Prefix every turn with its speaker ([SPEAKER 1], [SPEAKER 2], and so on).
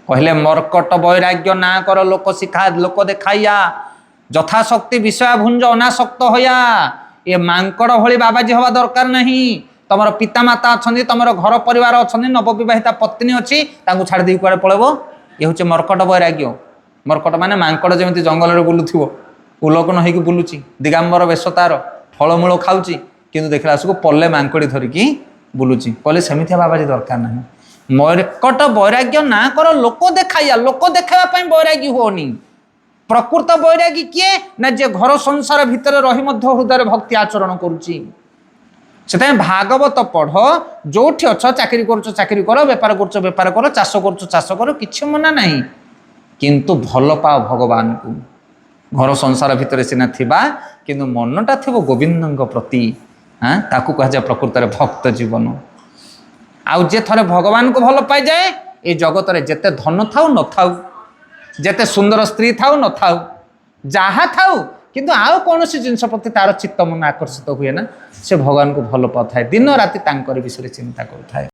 [SPEAKER 1] कहले मर्कट वैराग्य ना कर लोक शिखा लोक देखाइया यथाशक्ति विषय भुंज अनासक्त होया। ये मांकड़ भली बाबाजी हवा दरकार नहीं। तुम पितामाता अच्छा तुम घर परिवार अच्छा नवविवाहिता पत्नी अच्छी छाड़ दी कुआड़े पलैब। ये हूँ मर्कट वैराग्य। मर्कट माने मांकड़ जमी जंगल में बुलूथि उलकन होगी बुलूची दिगंबर बेश तार फलमूल खाऊँ किंतु देखला आसको पल्ले मांकड़ी धरिकी बुलूची। कहले सेमिथिया बाबाजी दरकार नहीं। मर्कट वैराग्य ना कर लोक देखाइया लोक देखाइबा वैरागी होनी। प्रकृत वैरागी किए ना जे घर संसार भितर रही हृदय भक्ति आचरण करुच्ची। से भागवत पढ़ जो अच्छ चाकरी कर बेपार कर चाष कर किसी मना नहीं किंतु भल पाओ भगवान को। घर संसार भितर सीना थिबा किंतु मनटा थी गोविंद प्रति। हाँ ताकू कह जाए प्रकृत भक्त जीवन। आउ जे थरे भगवान को भल पाई जाए ये जगत रे जेते धन थाउ न थाउ जेते सुंदर स्त्री थाउ न थाउ जहाँ थाउ किंतु आउ कौन सी जिनस प्रति तार चित्त मन आकर्षित हुए ना से भगवान को भल पाए दिन राति विषय चिंता करुए।